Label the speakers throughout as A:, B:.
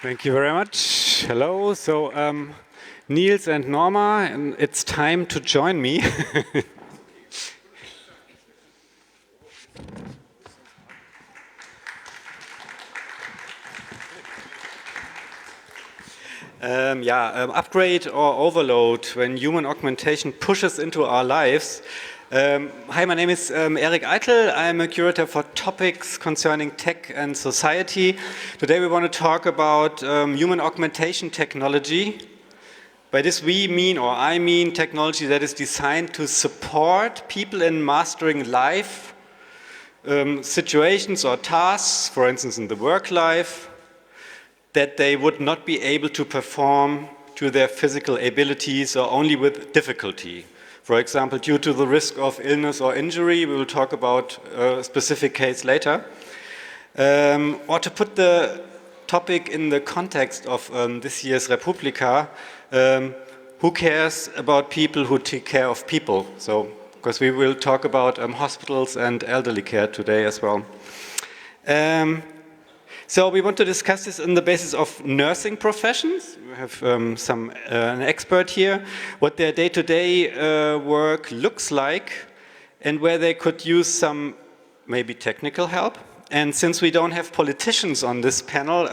A: Thank you very much. Hello. So, Niels and Norma, and it's time to join me. Upgrade or overload when human augmentation pushes into our lives. Hi, my name is Erik Eitel. I'm a curator for topics concerning tech and society. Today we want to talk about human augmentation technology. By this we mean, or I mean, technology that is designed to support people in mastering life situations or tasks, for instance in the work life, that they would not be able to perform to their physical abilities or only with difficulty. For example, due to the risk of illness or injury, we will talk about a specific case later. Or to put the topic in the context of this year's Republica, who cares about people who take care of people? So, because we will talk about hospitals and elderly care today as well. So we want to discuss this on the basis of nursing professions. We have an expert here, what their day-to-day work looks like and where they could use some maybe technical help. And since we don't have politicians on this panel,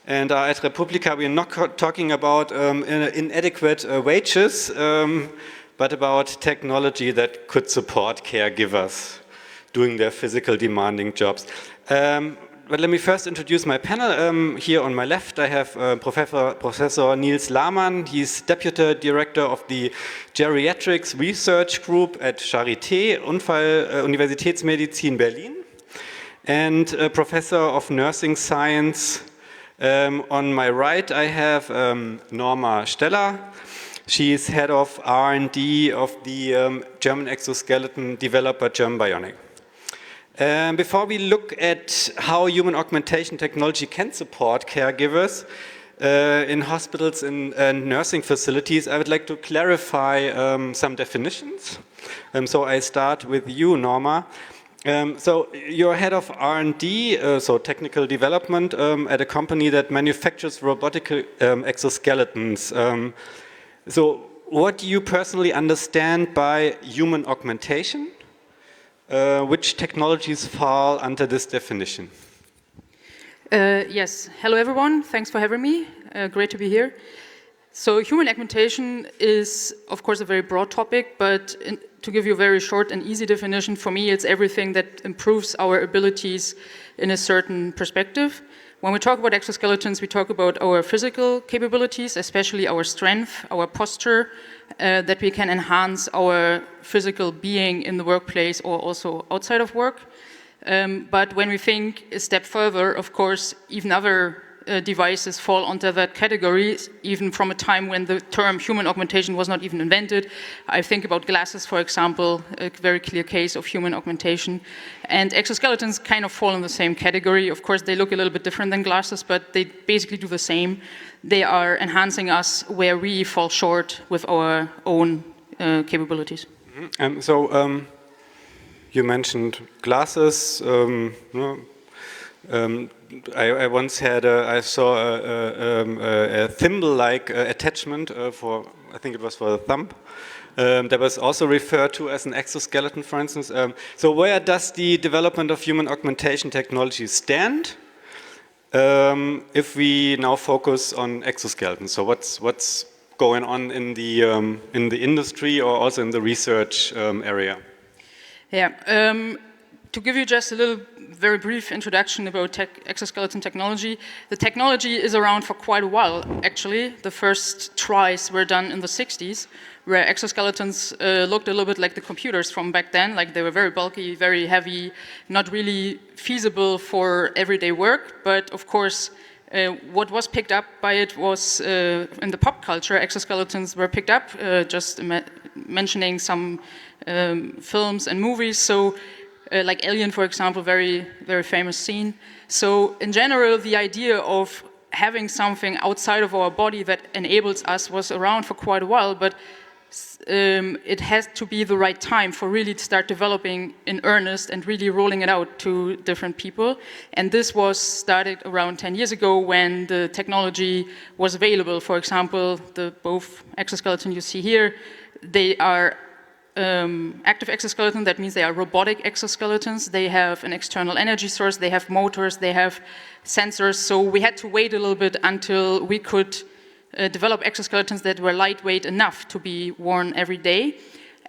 A: and at Republica we are not talking about inadequate wages, but about technology that could support caregivers doing their physical demanding jobs. But let me first introduce my panel. Here on my left I have Professor Niels Lahmann. He's Deputy Director of the Geriatrics Research Group at Charité, Universitätsmedizin Berlin, and Professor of Nursing Science. On my right I have Norma Steller. She is Head of R&D of the German exoskeleton developer German Bionic. Before we look at how human augmentation technology can support caregivers in hospitals and nursing facilities, I would like to clarify some definitions. So I start with you, Norma. So you're head of R&D, so technical development, at a company that manufactures robotic exoskeletons. So what do you personally understand by human augmentation? Which technologies fall under this definition?
B: Yes, hello everyone, thanks for having me, great to be here. So human augmentation is of course a very broad topic, but to give you a very short and easy definition, for me it's everything that improves our abilities in a certain perspective. When we talk about exoskeletons, we talk about our physical capabilities, especially our strength, our posture, that we can enhance our physical being in the workplace or also outside of work. But when we think a step further, of course, even other devices fall under that category, even from a time when the term human augmentation was not even invented. I think about glasses, for example, a very clear case of human augmentation. And exoskeletons kind of fall in the same category. Of course, they look a little bit different than glasses, but they basically do the same. They are enhancing us where we fall short with our own capabilities.
A: Mm-hmm. You mentioned glasses. I once had I saw a thimble-like attachment for, I think it was for the thumb, that was also referred to as an exoskeleton, for instance. So where does the development of human augmentation technology stand if we now focus on exoskeletons? So what's going on in the industry or also in the research area?
B: Yeah. To give you just a little very brief introduction about exoskeleton technology, the technology is around for quite a while, actually. The first tries were done in the 60s, where exoskeletons looked a little bit like the computers from back then, like they were very bulky, very heavy, not really feasible for everyday work, but of course, what was picked up by it was, in the pop culture, exoskeletons were picked up, just mentioning some films and movies. So. Like Alien, for example, very, very famous scene. So in general, the idea of having something outside of our body that enables us was around for quite a while, but it has to be the right time for really to start developing in earnest and really rolling it out to different people. And this was started around 10 years ago when the technology was available. For example, the both exoskeleton you see here, they are active exoskeleton. That means they are robotic exoskeletons. They have an external energy source, they have motors, they have sensors. So we had to wait a little bit until we could develop exoskeletons that were lightweight enough to be worn every day.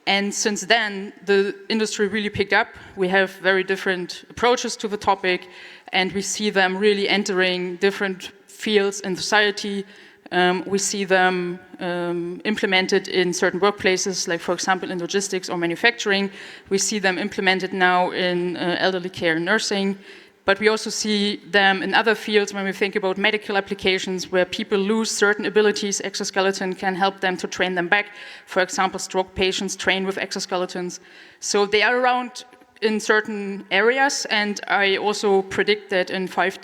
B: And since then, the industry really picked up. We have very different approaches to the topic, and we see them really entering different fields in society. We see them implemented in certain workplaces, like for example in logistics or manufacturing. We see them implemented now in elderly care and nursing. But we also see them in other fields when we think about medical applications where people lose certain abilities. Exoskeleton can help them to train them back. For example, stroke patients train with exoskeletons. So they are around in certain areas, and I also predict that in 5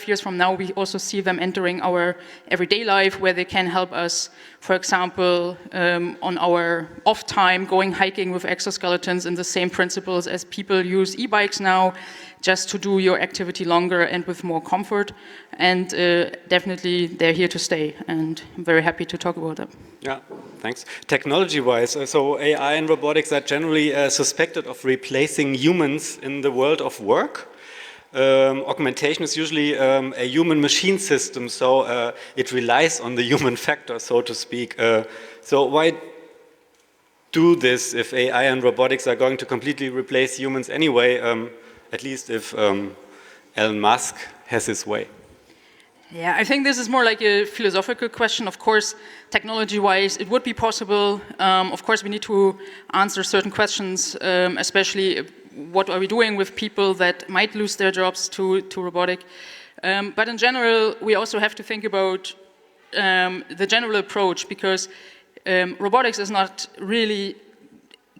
B: years from now we also see them entering our everyday life where they can help us, for example, on our off time, going hiking with exoskeletons in the same principles as people use e-bikes now, just to do your activity longer and with more comfort. And definitely they're here to stay, and I'm very happy to talk about them.
A: Yeah, thanks. Technology-wise, so AI and robotics are generally suspected of replacing humans in the world of work. Augmentation is usually a human-machine system, so it relies on the human factor, so to speak. So why do this if AI and robotics are going to completely replace humans anyway, at least if Elon Musk has his way?
B: Yeah, I think this is more like a philosophical question. Of course, technology-wise, it would be possible. Of course, we need to answer certain questions, especially what are we doing with people that might lose their jobs to robotic. But in general, we also have to think about the general approach, because robotics is not really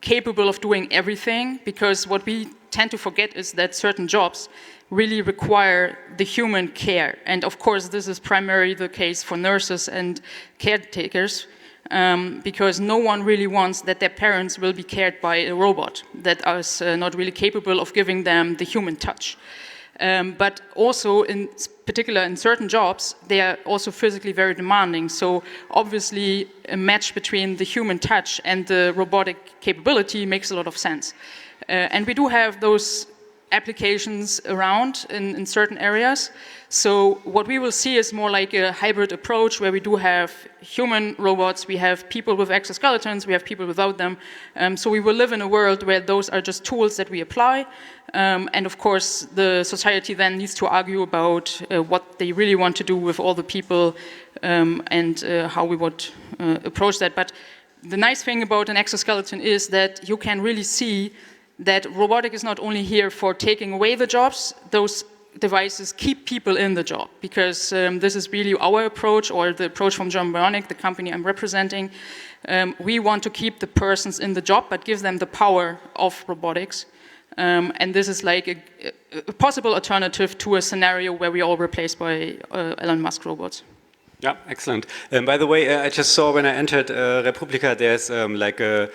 B: capable of doing everything, because what we tend to forget is that certain jobs really require the human care. And of course, this is primarily the case for nurses and caretakers, because no one really wants that their parents will be cared by a robot that is not really capable of giving them the human touch. But also, in particular in certain jobs, they are also physically very demanding. So obviously, a match between the human touch and the robotic capability makes a lot of sense. And we do have those applications around in certain areas. So what we will see is more like a hybrid approach where we do have human robots, we have people with exoskeletons, we have people without them. So we will live in a world where those are just tools that we apply. And of course, the society then needs to argue about what they really want to do with all the people and how we would approach that. But the nice thing about an exoskeleton is that you can really see that robotic is not only here for taking away the jobs, those devices keep people in the job, because this is really our approach, or the approach from German Bionic, the company I'm representing. We want to keep the persons in the job, but give them the power of robotics. And this is like a possible alternative to a scenario where we all replaced by Elon Musk robots.
A: Yeah, excellent. By the way, I just saw when I entered Republica, there's like a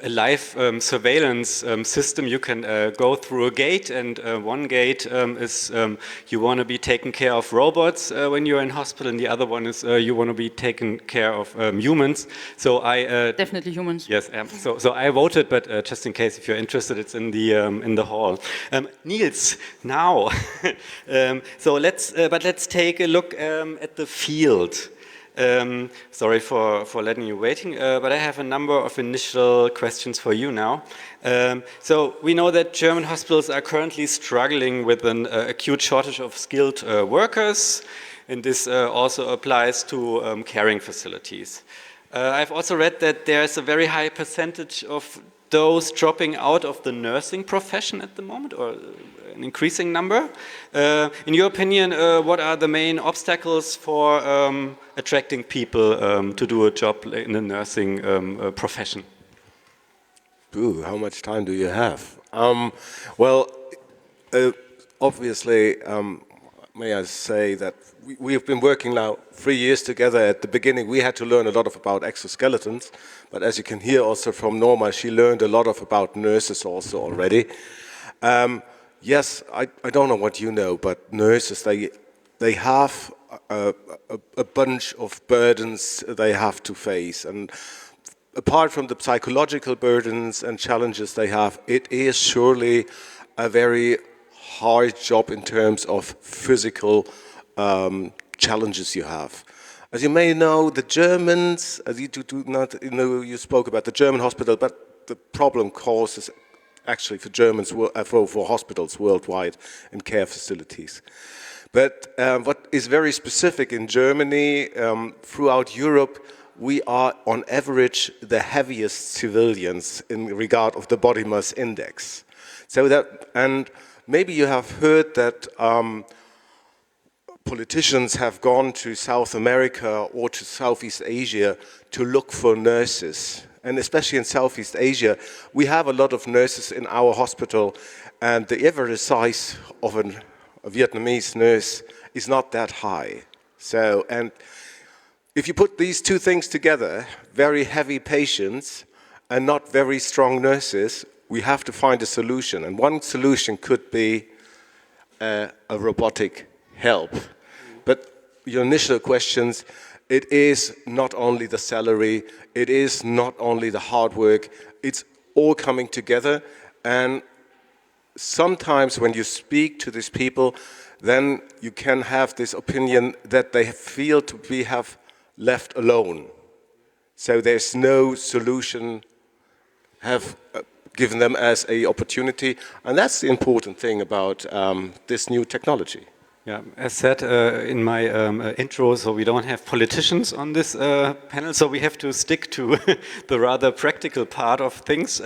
A: live surveillance system. You can go through a gate, and one gate is you want to be taken care of robots when you're in hospital, and the other one is you want to be taken care of humans. So I
B: definitely humans.
A: Yes. So I voted, but just in case if you're interested, it's in the hall. Niels, now, so let's take a look at the field. Sorry for letting you waiting, but I have a number of initial questions for you now. So we know that German hospitals are currently struggling with an acute shortage of skilled workers, and this also applies to caring facilities. I've also read that there's a very high percentage of those dropping out of the nursing profession at the moment, or an increasing number. In your opinion, what are the main obstacles for attracting people to do a job in the nursing profession?
C: Ooh, how much time do you have? Obviously, may I say that we have been working now 3 years together. At the beginning, we had to learn a lot about exoskeletons, but as you can hear also from Norma, she learned a lot about nurses also already. Yes, I don't know what you know, but nurses, they have a bunch of burdens they have to face. And apart from the psychological burdens and challenges they have, it is surely a very hard job in terms of physical challenges you have. As you may know, the Germans, as you do not know, you spoke about the German hospital, but the problem causes actually for Germans, for hospitals worldwide and care facilities. But what is very specific in Germany, throughout Europe, we are on average the heaviest civilians in regard of the body mass index. So that, and maybe you have heard that politicians have gone to South America or to Southeast Asia to look for nurses. And especially in Southeast Asia, we have a lot of nurses in our hospital, and the average size of a Vietnamese nurse is not that high. So, and if you put these two things together, very heavy patients and not very strong nurses, we have to find a solution. And one solution could be a robotic help. But your initial questions, it is not only the salary, it is not only the hard work, it's all coming together. And sometimes when you speak to these people, then you can have this opinion that they feel to be left alone. So there's no solution have given them as an opportunity. And that's the important thing about this new technology.
A: Yeah, as said in my intro, so we don't have politicians on this panel, so we have to stick to the rather practical part of things.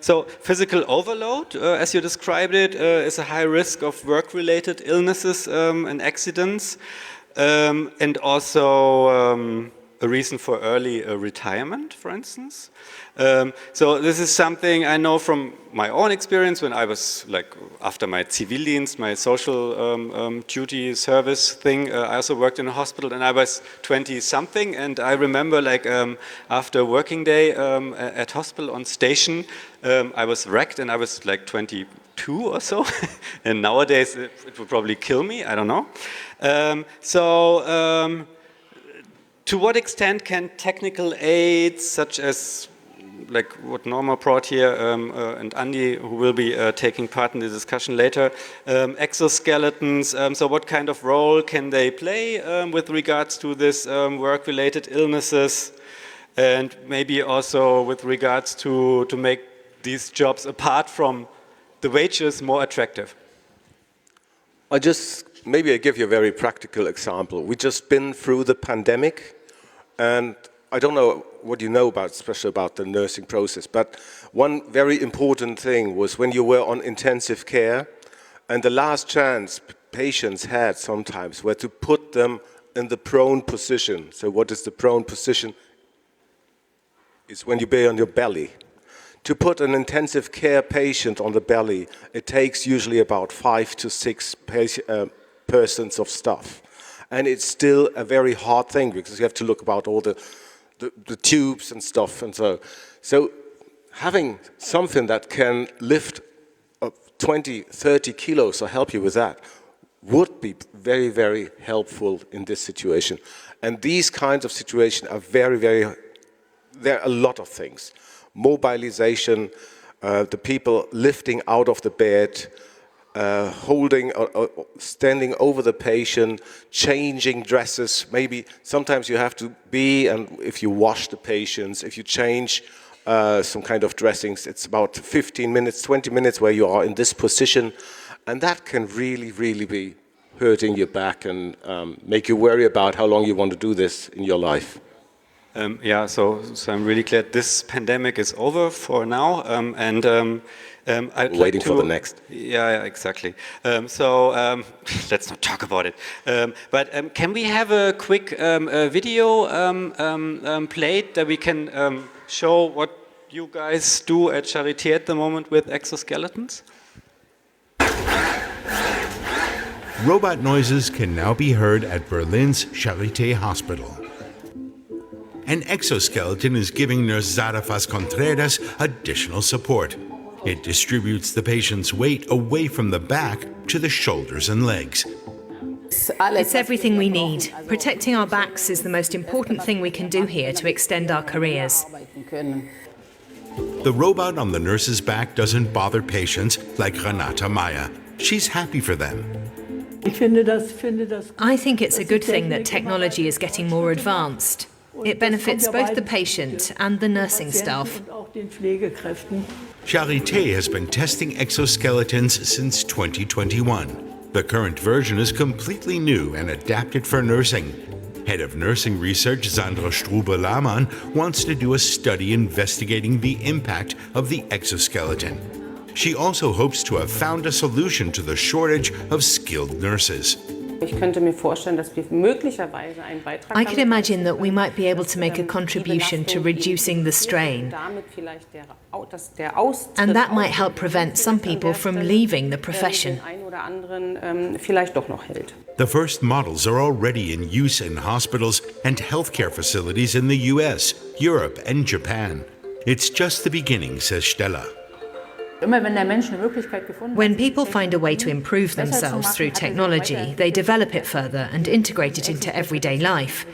A: So physical overload, as you described it, is a high risk of work-related illnesses and accidents, and also a reason for early retirement, for instance. So this is something I know from my own experience when I was like after my Zivildienst, my social duty service thing. I also worked in a hospital and I was 20 something, and I remember like after a working day at hospital on station, I was wrecked and I was like 22 or so, and nowadays it would probably kill me. I don't know. To what extent can technical aids, such as like what Norma brought here, and Andy, who will be taking part in the discussion later, exoskeletons, so what kind of role can they play with regards to this work-related illnesses, and maybe also with regards to make these jobs, apart from the wages, more attractive?
C: Maybe I give you a very practical example. We've just been through the pandemic, and I don't know what you know about, especially about the nursing process, but one very important thing was when you were on intensive care, and the last chance patients had sometimes were to put them in the prone position. So what is the prone position? It's when you be on your belly. To put an intensive care patient on the belly, it takes usually about 5 to 6 persons of staff. And it's still a very hard thing because you have to look about all the tubes and stuff, and so having something that can lift up 20, 30 kilos or help you with that would be very, very helpful in this situation. And these kinds of situations are very, very, there are a lot of things. Mobilization, the people lifting out of the bed, holding, standing over the patient, changing dresses. Maybe sometimes you have to and if you wash the patients, if you change some kind of dressings, it's about 15 minutes, 20 minutes where you are in this position, and that can really, really be hurting your back and make you worry about how long you want to do this in your life.
A: Yeah, so I'm really glad this pandemic is over for now, and
C: waiting for the next.
A: Yeah, exactly. Let's not talk about it. But can we have a quick video played that we can show what you guys do at Charité at the moment with exoskeletons?
D: Robot noises can now be heard at Berlin's Charité Hospital. An exoskeleton is giving nurse Sara Contreras additional support. It distributes the patient's weight away from the back to the shoulders and legs.
E: It's everything we need. Protecting our backs is the most important thing we can do here to extend our careers.
D: The robot on the nurse's back doesn't bother patients like Renata Meyer. She's happy for them.
E: I think it's a good thing that technology is getting more advanced. It benefits both the patient and the nursing staff.
D: Charité has been testing exoskeletons since 2021. The current version is completely new and adapted for nursing. Head of Nursing Research Sandra Strube-Lahmann wants to do a study investigating the impact of the exoskeleton. She also hopes to have found a solution to the shortage of skilled nurses.
E: I could imagine that we might be able to make a contribution to reducing the strain, and that might help prevent some people from leaving the profession.
D: The first models are already in use in hospitals and healthcare facilities in the US, Europe, and Japan. It's just the beginning, says Stella.
E: When people find a way to improve themselves through technology, they develop it further and integrate it into everyday life.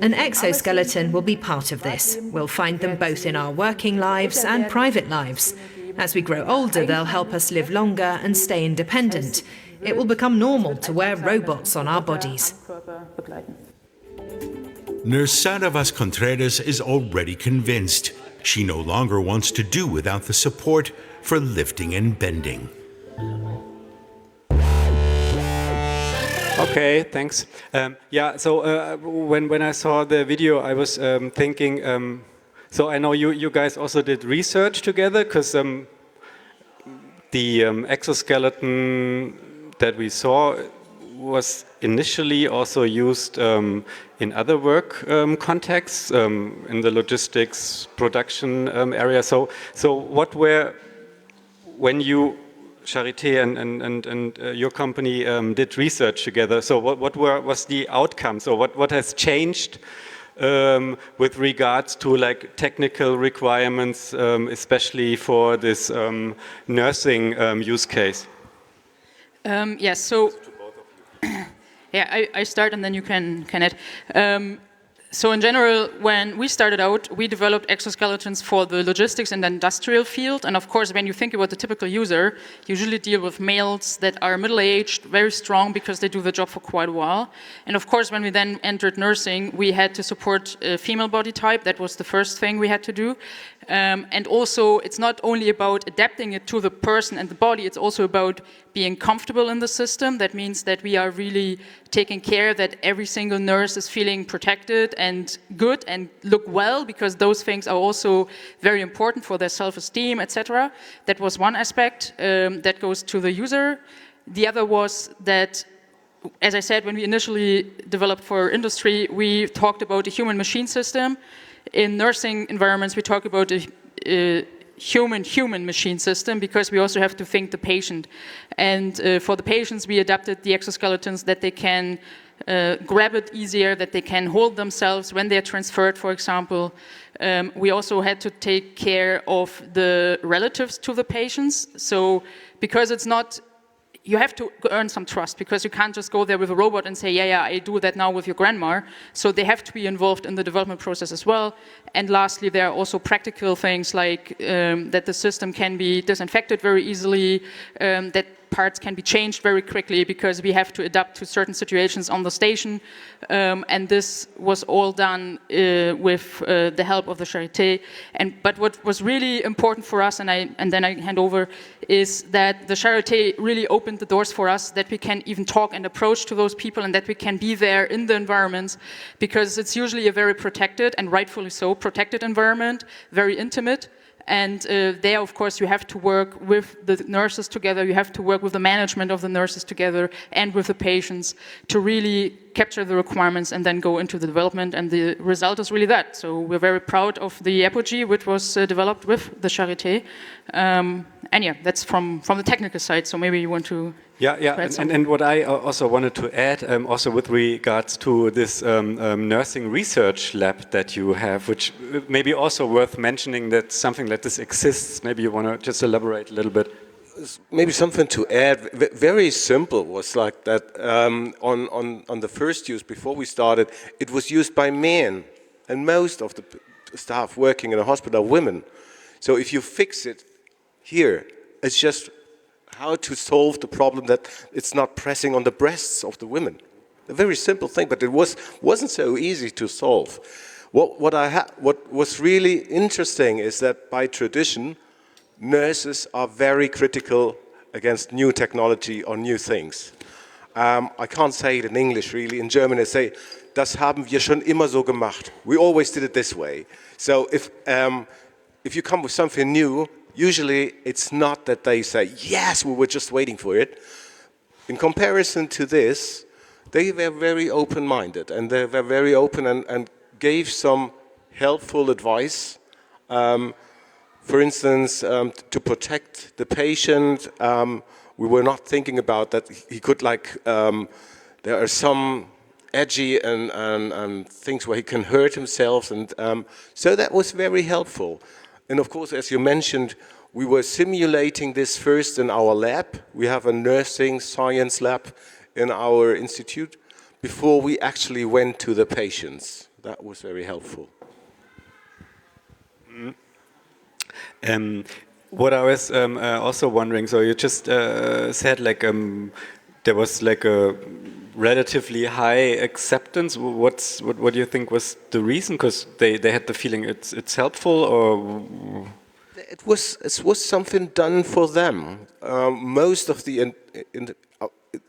E: An exoskeleton will be part of this. We'll find them both in our working lives and private lives. As we grow older, they'll help us live longer and stay independent. It will become normal to wear robots on our bodies.
D: Nurse Sara Contreras is already convinced. She no longer wants to do without the support for lifting and bending.
A: Okay, thanks. So when I saw the video, I was thinking, so I know you guys also did research together, because the exoskeleton that we saw was initially also used in other work contexts, in the logistics production area. So what were, when you, Charité and your company did research together, so what was the outcome? So what has changed with regards to like technical requirements, especially for this nursing use case?
B: Yes, so yeah, I start and then you can add. So in general, when we started out, we developed exoskeletons for the logistics and industrial field. And of course, when you think about the typical user, you usually deal with males that are middle-aged, very strong because they do the job for quite a while. And of course, when we then entered nursing, we had to support a female body type. That was the first thing we had to do. And also, it's not only about adapting it to the person and the body, it's also about being comfortable in the system. That means that we are really taking care that every single nurse is feeling protected and good and look well, because those things are also very important for their self-esteem, etc. That was one aspect that goes to the user. The other was that, as I said, when we initially developed for industry, we talked about a human-machine system. In nursing environments, we talk about a human-human machine system, because we also have to think the patient. And for the patients, we adapted the exoskeletons that they can grab it easier, that they can hold themselves when they're transferred, for example. We also had to take care of the relatives to the patients. So because it's not, you have to earn some trust, because you can't just go there with a robot and say, yeah, I do that now with your grandma. So they have to be involved in the development process as well. And lastly, there are also practical things like that the system can be disinfected very easily, that parts can be changed very quickly, because we have to adapt to certain situations on the station. And this was all done with the help of the Charité. But what was really important for us, and then I hand over, is that the Charité really opened the doors for us, that we can even talk and approach to those people, and that we can be there in the environments, because it's usually a very protected, and rightfully so, protected environment, very intimate. And there, of course, you have to work with the nurses together, you have to work with the management of the nurses together and with the patients to really capture the requirements and then go into the development, and the result is really that. So we're very proud of the Apogee, which was developed with the Charité. And yeah, that's from the technical side, so maybe you want to
A: Yeah. And what I also wanted to add, also with regards to this nursing research lab that you have, which may be also worth mentioning that something like this exists. Maybe you want to just elaborate a little bit.
C: Maybe something to add, very simple, was like that on the first use, before we started, it was used by men, and most of the staff working in a hospital are women. So if you fix it here, it's just how to solve the problem that it's not pressing on the breasts of the women. A very simple thing, but it wasn't so easy to solve. What was really interesting is that by tradition, nurses are very critical against new technology or new things. I can't say it in English really. In German they say, das haben wir schon immer so gemacht. We always did it this way. So if you come with something new, usually it's not that they say, yes, we were just waiting for it. In comparison to this, they were very open-minded, and they were very open and gave some helpful advice. For instance, to protect the patient, we were not thinking about that he could there are some edgy and things where he can hurt himself, and so that was very helpful. And of course, as you mentioned, we were simulating this first in our lab. We have a nursing science lab in our institute before we actually went to the patients. That was very helpful.
A: What I was also wondering, so you just said there was a relatively high acceptance. What do you think was the reason? Because they had the feeling it's helpful, or
C: it was something done for them. Most of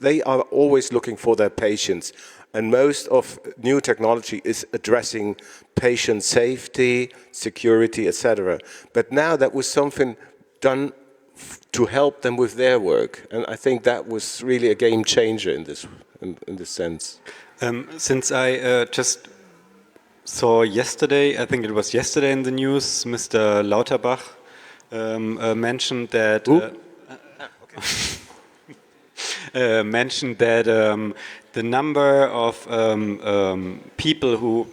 C: they are always looking for their patients, and most of new technology is addressing patient safety, security, etc. But now that was something done to help them with their work, and I think that was really a game changer in this sense.
A: Since I just saw yesterday, I think it was yesterday in the news, Mr. Lauterbach mentioned that mentioned that the number of people who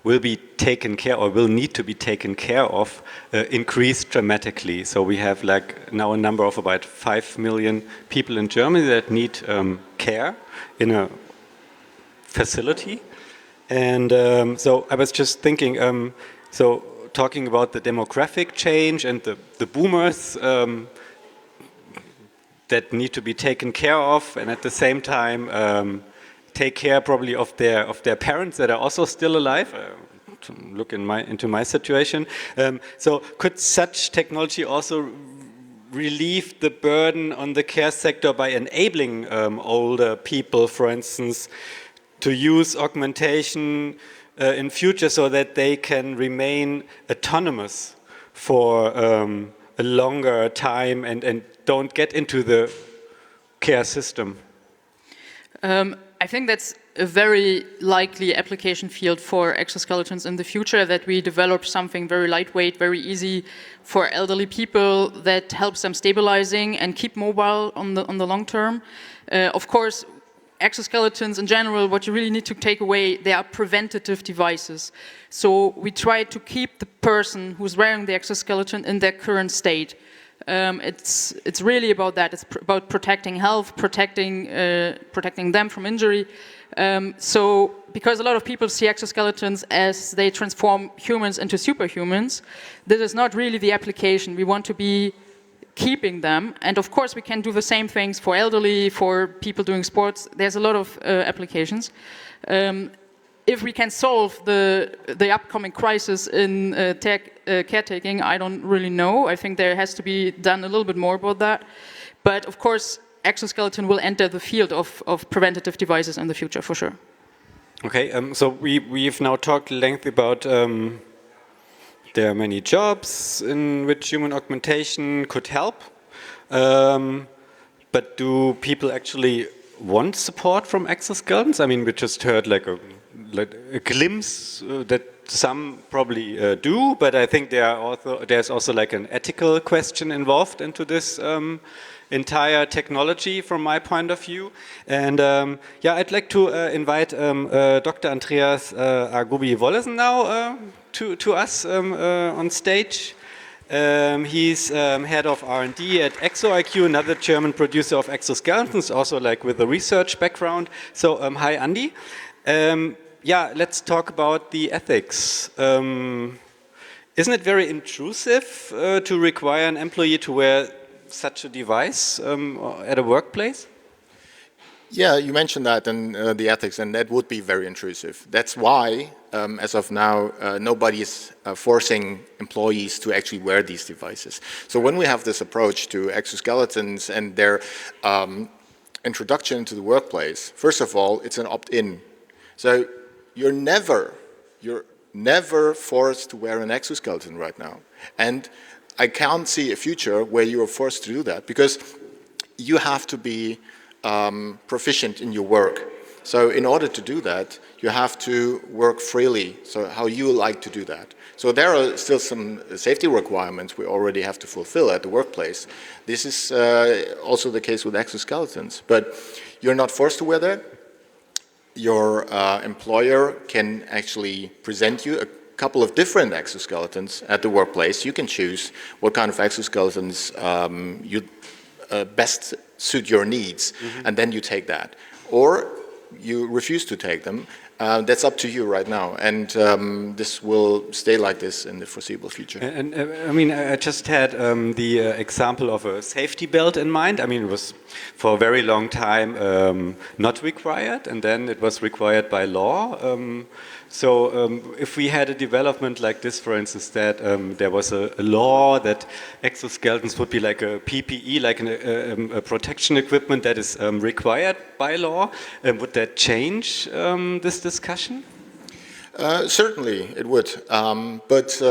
A: will be taken care or will need to be taken care of increased dramatically. So we have now a number of about 5 million people in Germany that need care in a facility. And so I was just thinking, so talking about the demographic change and the boomers that need to be taken care of, and at the same time take care probably of their parents that are also still alive. To look into my situation. So could such technology also relieve the burden on the care sector by enabling older people, for instance, to use augmentation in future so that they can remain autonomous for a longer time and don't get into the care system?
B: I think that's a very likely application field for exoskeletons in the future, that we develop something very lightweight, very easy for elderly people that helps them stabilizing and keep mobile on the long term. Of course, exoskeletons in general, what you really need to take away, they are preventative devices. So we try to keep the person who's wearing the exoskeleton in their current state. It's really about that. It's about protecting health, protecting them from injury. So because a lot of people see exoskeletons as they transform humans into superhumans, this is not really the application. We want to be keeping them, and of course we can do the same things for elderly, for people doing sports. There's a lot of applications. If we can solve the upcoming crisis in caretaking, I don't really know. I think there has to be done a little bit more about that. But of course, exoskeleton will enter the field of preventative devices in the future, for sure.
A: Okay, so we've now talked lengthy about there are many jobs in which human augmentation could help. But do people actually want support from exoskeletons? I mean, we just heard like a glimpse that some probably do, but I think there's also like an ethical question involved into this entire technology from my point of view. And yeah, I'd like to invite Dr. Andreas Argubi-Wollesen now to us on stage. He's head of R&D at ExoIQ, another German producer of exoskeletons, also like with a research background. So hi, Andy. Yeah, let's talk about the ethics. Isn't it very intrusive to require an employee to wear such a device at a workplace?
F: Yeah, you mentioned that and the ethics, and that would be very intrusive. That's why, as of now, nobody is forcing employees to actually wear these devices. So when we have this approach to exoskeletons and their introduction into the workplace, first of all, it's an opt-in. So you're never forced to wear an exoskeleton right now. And I can't see a future where you are forced to do that, because you have to be proficient in your work. So in order to do that, you have to work freely, so how you like to do that. So there are still some safety requirements we already have to fulfill at the workplace. This is also the case with exoskeletons, but you're not forced to wear that. Your employer can actually present you a couple of different exoskeletons at the workplace. You can choose what kind of exoskeletons you best suit your needs, and then you take that. Or you refuse to take them. That's up to you right now, and this will stay like this in the foreseeable future.
A: And I mean, I just had the example of a safety belt in mind. I mean, it was for a very long time not required, and then it was required by law. So if we had a development like this, for instance, that there was a law that exoskeletons would be like a PPE, like a protection equipment that is required by law, would that change this discussion?
F: Certainly it would, but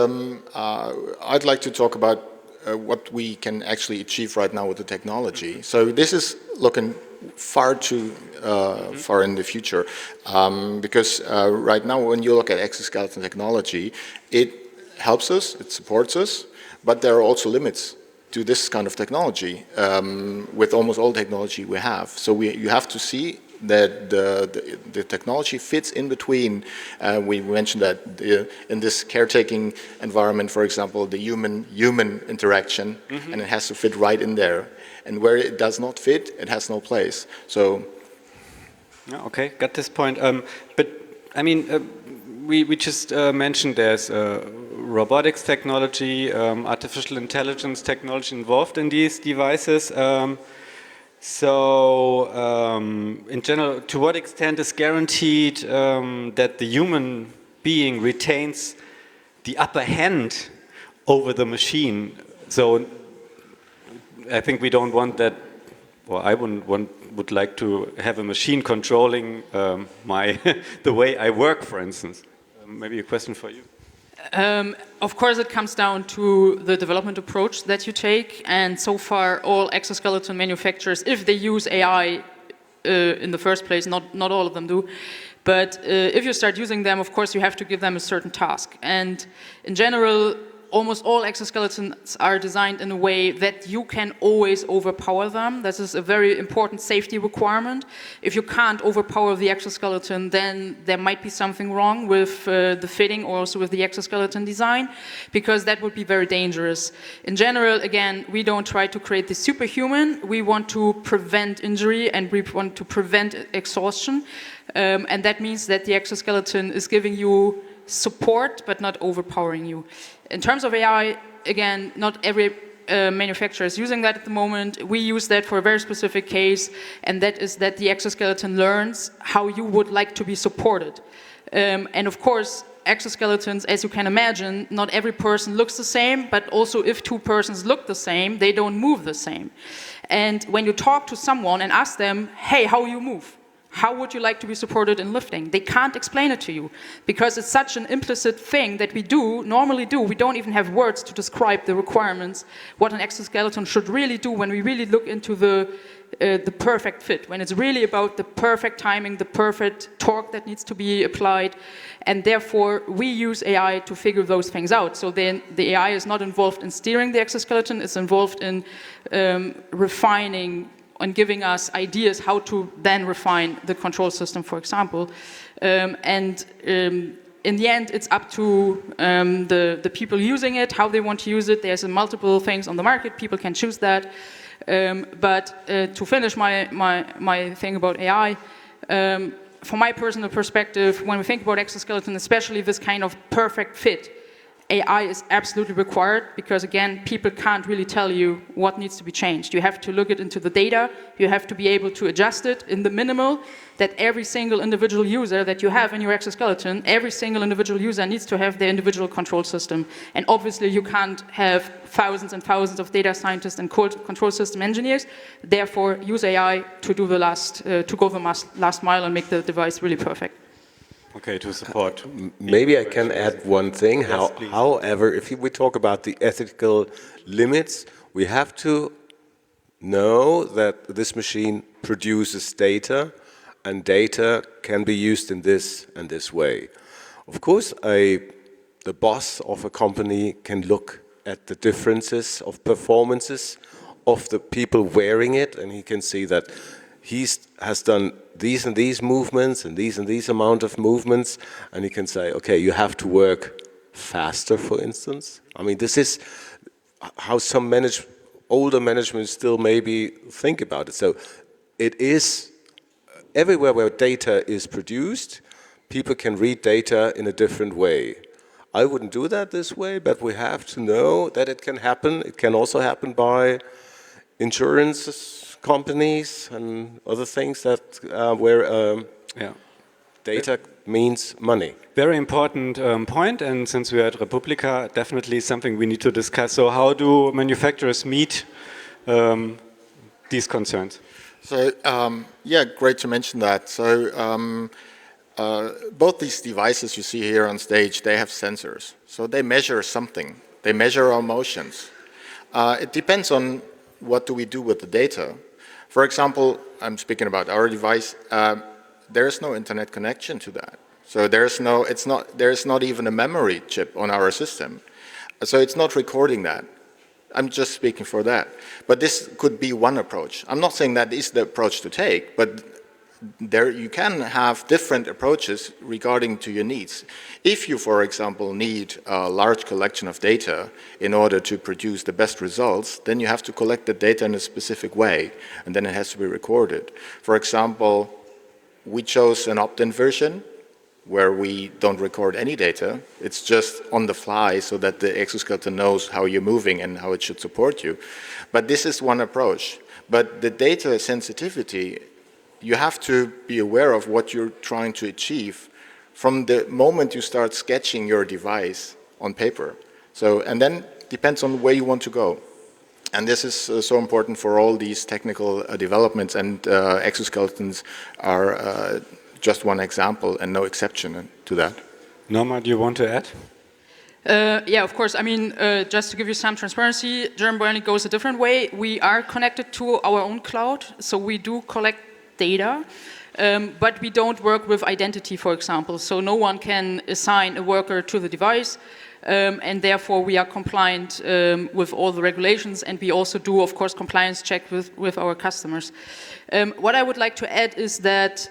F: I'd like to talk about what we can actually achieve right now with the technology. So this is looking far too far in the future, because right now when you look at exoskeleton technology, it helps us, it supports us, but there are also limits to this kind of technology with almost all technology we have. So you have to see that the technology fits in between. We mentioned that in this caretaking environment, for example, the human interaction, and it has to fit right in there. And where it does not fit, it has no place. So,
A: yeah, okay, got this point. But I mean, we just mentioned there's robotics technology, artificial intelligence technology involved in these devices. So, in general, to what extent is guaranteed that the human being retains the upper hand over the machine? So, I think we don't want that, or I would like to have a machine controlling the way I work, for instance. Maybe a question for you.
B: Of course, it comes down to the development approach that you take, and so far all exoskeleton manufacturers, if they use AI in the first place, not all of them do, but if you start using them, of course you have to give them a certain task. And in general, almost all exoskeletons are designed in a way that you can always overpower them. This is a very important safety requirement. If you can't overpower the exoskeleton, then there might be something wrong with the fitting or also with the exoskeleton design, because that would be very dangerous. In general, again, we don't try to create the superhuman. We want to prevent injury and we want to prevent exhaustion. And that means that the exoskeleton is giving you support but not overpowering you. In terms of AI, again, not every manufacturer is using that at the moment. We use that for a very specific case, and that is that the exoskeleton learns how you would like to be supported. And of course, exoskeletons, as you can imagine, not every person looks the same, but also if two persons look the same, they don't move the same. And when you talk to someone and ask them, hey, how you move? how would you like to be supported in lifting? They can't explain it to you because it's such an implicit thing that we normally do. We don't even have words to describe the requirements, what an exoskeleton should really do when we really look into the perfect fit, when it's really about the perfect timing, the perfect torque that needs to be applied, and therefore we use AI to figure those things out. So then the AI is not involved in steering the exoskeleton, it's involved in refining and giving us ideas how to then refine the control system, for example. In the end, it's up to the people using it, how they want to use it. There's multiple things on the market, people can choose that. But to finish my thing about AI, from my personal perspective, when we think about exoskeleton, especially this kind of perfect fit, AI is absolutely required because, again, people can't really tell you what needs to be changed. You have to look into the data, you have to be able to adjust it in the minimal that every single individual user that you have in your exoskeleton, every single individual user needs to have their individual control system. And obviously you can't have thousands and thousands of data scientists and control system engineers, therefore use AI to do the last mile and make the device really perfect.
A: Okay, to support.
C: Maybe I can add one thing.
A: Yes,
C: However, if we talk about the ethical limits, we have to know that this machine produces data, and data can be used in this and this way. Of course, the boss of a company can look at the differences of performances of the people wearing it, and he can see that he has done these and these movements and these amount of movements, and he can say, okay, you have to work faster, for instance. I mean, this is how some older management still maybe think about it. So it is everywhere where data is produced, people can read data in a different way. I wouldn't do that this way, but we have to know that it can happen. It can also happen by insurance companies and other things that where data means money.
A: Very important point, and since we are at Republica, definitely something we need to discuss. So how do manufacturers meet these concerns?
F: So yeah, great to mention that. So both these devices you see here on stage, they have sensors. So they measure something. They measure our motions. It depends on what do we do with the data. For example, I'm speaking about our device. There is no internet connection to that. So there's not even a memory chip on our system. So it's not recording that. I'm just speaking for that. But this could be one approach. I'm not saying that is the approach to take, but there you can have different approaches regarding to your needs. If you, for example, need a large collection of data in order to produce the best results, then you have to collect the data in a specific way, and then it has to be recorded. For example, we chose an opt-in version where we don't record any data. It's just on the fly so that the exoskeleton knows how you're moving and how it should support you. But this is one approach. But the data sensitivity, you have to be aware of what you're trying to achieve from the moment you start sketching your device on paper. So, and then depends on where you want to go. And this is so important for all these technical developments, and exoskeletons are just one example and no exception to that.
A: Norma, do you want to add?
B: Yeah, of course. I mean, just to give you some transparency, German Bionic goes a different way. We are connected to our own cloud, so we do collect data, but we don't work with identity, for example. So no one can assign a worker to the device, and therefore we are compliant with all the regulations, and we also do, of course, compliance check with our customers. What I would like to add is that,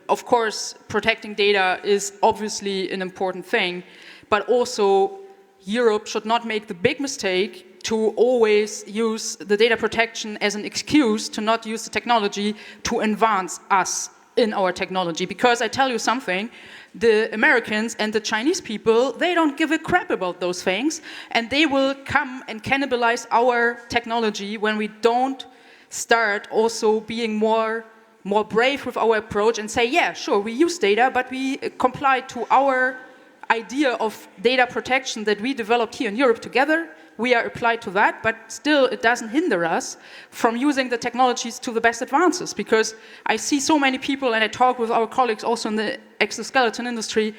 B: of course, protecting data is obviously an important thing, but also Europe should not make the big mistake to always use the data protection as an excuse to not use the technology to advance us in our technology. Because I tell you something, the Americans and the Chinese people, they don't give a crap about those things, and they will come and cannibalize our technology when we don't start also being more brave with our approach and say, yeah, sure, we use data, but we comply to our idea of data protection that we developed here in Europe together, we are applied to that, but still it doesn't hinder us from using the technologies to the best advances, because I see so many people, and I talk with our colleagues also in the exoskeleton industry,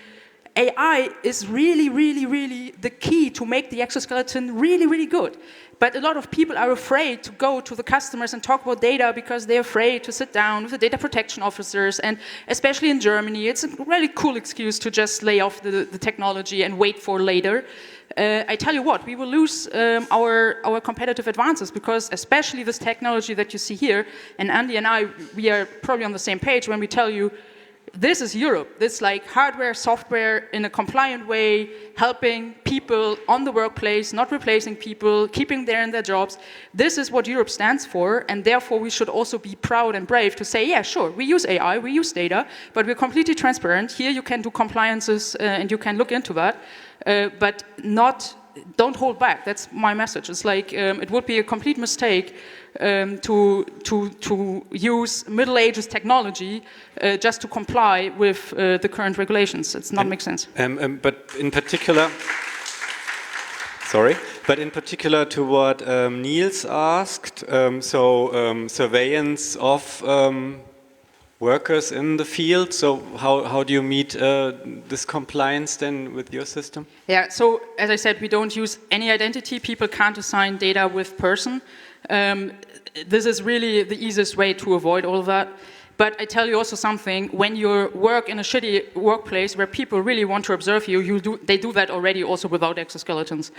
B: AI is really, really, really the key to make the exoskeleton really, really good. But a lot of people are afraid to go to the customers and talk about data because they're afraid to sit down with the data protection officers. And especially in Germany, it's a really cool excuse to just lay off the technology and wait for later. I tell you what, we will lose our competitive advances, because especially this technology that you see here, and Andy and I, we are probably on the same page when we tell you, this is Europe. This like hardware, software in a compliant way, helping people on the workplace, not replacing people, keeping them in their jobs. This is what Europe stands for, and therefore we should also be proud and brave to say, yeah, sure, we use AI, we use data, but we're completely transparent. Here you can do compliances and you can look into that, but don't hold back. That's my message. It's like it would be a complete mistake to use Middle Ages technology just to comply with the current regulations. It's not make sense.
A: But in particular, to what Niels asked, surveillance of workers in the field. So how do you meet this compliance then with your system?
B: Yeah, so as I said, we don't use any identity. People can't assign data with person. This is really the easiest way to avoid all of that. But I tell you also something, when you work in a shitty workplace where people really want to observe you, they do that already also without exoskeletons.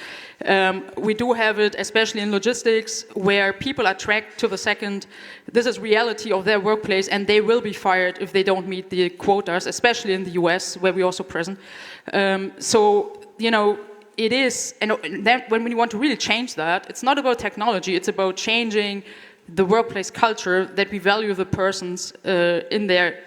B: We do have it, especially in logistics, where people are tracked to the second. This is reality of their workplace, and they will be fired if they don't meet the quotas, especially in the US, where we're also present. It is, and then when we want to really change that, it's not about technology, it's about changing the workplace culture, that we value the persons in their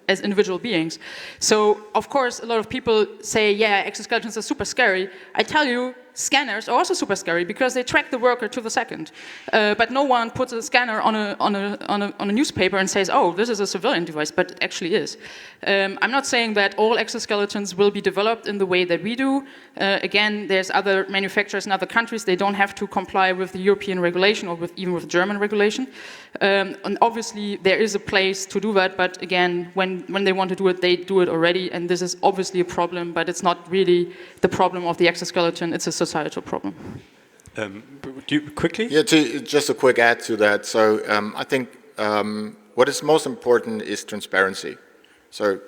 B: as individual beings. So, of course, a lot of people say, yeah, exoskeletons are super scary. I tell you, scanners are also super scary because they track the worker to the second. But no one puts a scanner on a newspaper and says, oh, this is a civilian device, but it actually is. I'm not saying that all exoskeletons will be developed in the way that we do. Again, there's other manufacturers in other countries. They don't have to comply with the European regulation or even with German regulation. And obviously, there is a place to do that. But again, when they want to do it, they do it already. And this is obviously a problem, but it's not really the problem of the exoskeleton. It's a societal problem.
A: Do you quickly?
F: Yeah, just a quick add to that. So I think what is most important is transparency. So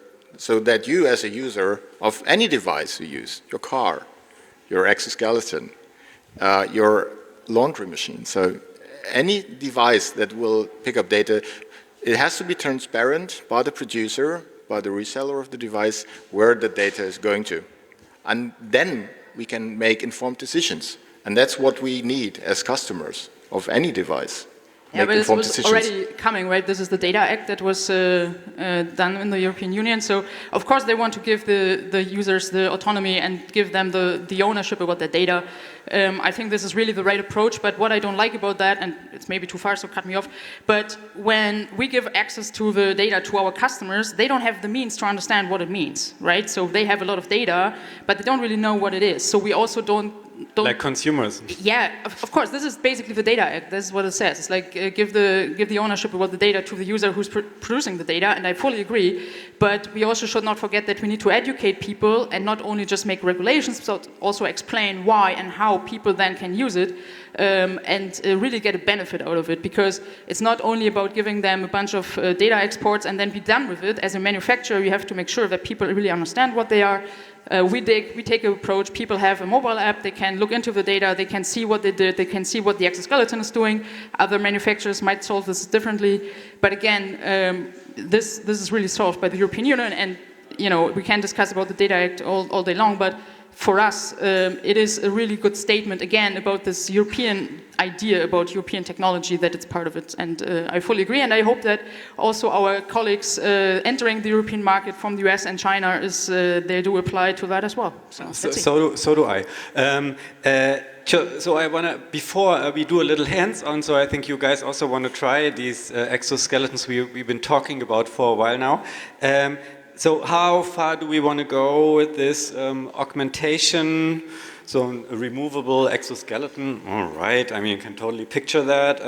F: that you as a user of any device you use, your car, your exoskeleton, your laundry machine, so any device that will pick up data, it has to be transparent by the producer, by the reseller of the device, where the data is going to. And then we can make informed decisions. And that's what we need as customers of any device.
B: Yeah, but it was already coming, right? This is the Data Act that was done in the European Union. So, of course, they want to give the users the autonomy and give them the ownership about their data. I think this is really the right approach, but what I don't like about that, and it's maybe too far, so cut me off, but when we give access to the data to our customers, they don't have the means to understand what it means, right? So they have a lot of data, but they don't really know what it is. So we also don't
A: like consumers.
B: Yeah, of course. This is basically the Data Act. This is what it says. It's like give the ownership about the data to the user who's producing the data, and I fully agree. But we also should not forget that we need to educate people and not only just make regulations, but also explain why and how people then can use it and really get a benefit out of it. Because it's not only about giving them a bunch of data exports and then be done with it. As a manufacturer, you have to make sure that people really understand what they are. We take an approach. People have a mobile app. They can look into the data. They can see what they did. They can see what the exoskeleton is doing. Other manufacturers might solve this differently. But again, this is really solved by the European Union. And we can discuss about the Data Act all day long. But for us, it is a really good statement, again, about this European idea about European technology, that it's part of it. And I fully agree. And I hope that also our colleagues entering the European market from the US and China, they do apply to that as well.
A: So do I. So I want to, before we do a little hands-on, so I think you guys also want to try these exoskeletons we've been talking about for a while now. So how far do we want to go with this augmentation? So a removable exoskeleton, all right, I mean, you can totally picture that.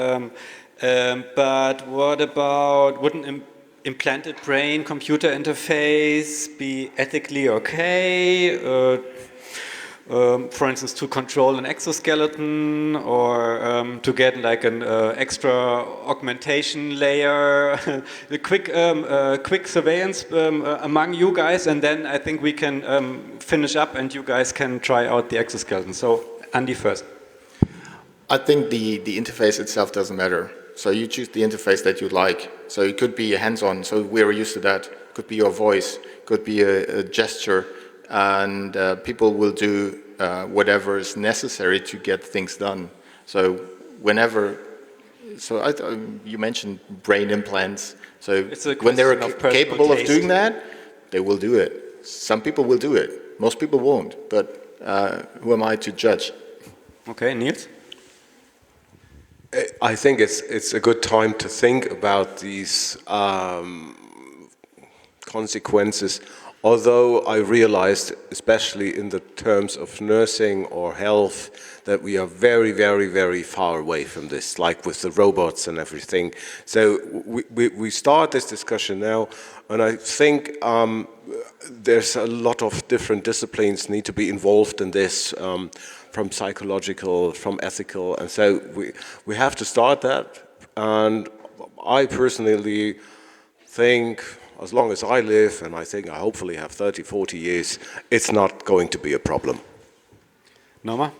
A: But what about, would an implanted brain-computer interface be ethically okay? For instance, to control an exoskeleton or to get like an extra augmentation layer, the quick surveillance among you guys, and then I think we can finish up and you guys can try out the exoskeleton. So, Andy first.
F: I think the interface itself doesn't matter. So you choose the interface that you like. So it could be hands-on, so we're used to that. Could be your voice, could be a gesture, and people will do whatever is necessary to get things done. So whenever, you mentioned brain implants. So when they're capable of doing that, they will do it. Some people will do it. Most people won't. But who am I to judge?
A: Okay, Niels.
C: I think it's a good time to think about these consequences, although I realized, especially in the terms of nursing or health, that we are very, very, very far away from this, like with the robots and everything. So we start this discussion now, and I think there's a lot of different disciplines need to be involved in this, from psychological, from ethical, and so we have to start that. And I personally think, as long as I live, and I think I hopefully have 30, 40 years, it's not going to be a problem.
A: Norma?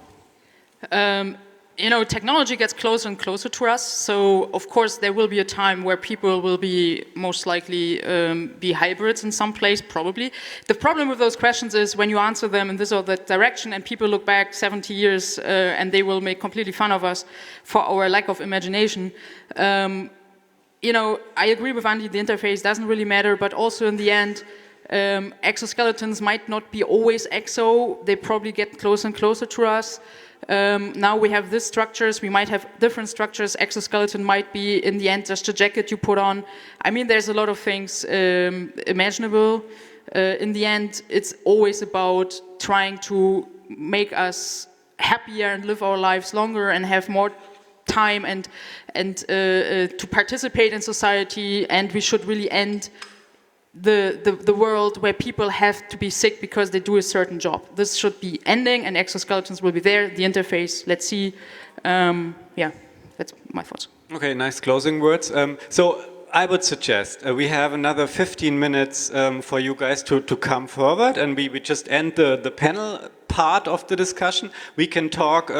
B: You know, technology gets closer and closer to us, so of course there will be a time where people will be most likely be hybrids in some place, probably. The problem with those questions is when you answer them in this or that direction and people look back 70 years and they will make completely fun of us for our lack of imagination. You know, I agree with Andy, the interface doesn't really matter, but also in the end, exoskeletons might not be always exo, they probably get closer and closer to us. Now we have these structures, we might have different structures, exoskeleton might be in the end just a jacket you put on. I mean, there's a lot of things imaginable. In the end, it's always about trying to make us happier and live our lives longer and have more time and to participate in society, and we should really end the world where people have to be sick because they do a certain job. This should be ending, and exoskeletons will be there. The interface, let's see. Yeah, that's my thoughts.
A: Okay, nice closing words. So I would suggest we have another 15 minutes for you guys to come forward, and we just end the panel part of the discussion. We can talk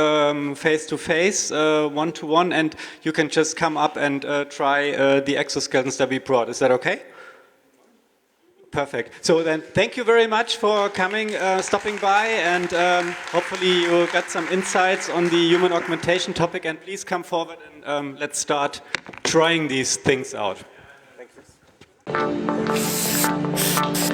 A: face to face, one to one, and you can just come up and try the exoskeletons that we brought. Is that okay? Perfect. So then, thank you very much for coming, stopping by, and hopefully you got some insights on the human augmentation topic. And please come forward and let's start trying these things out.
C: Thank you.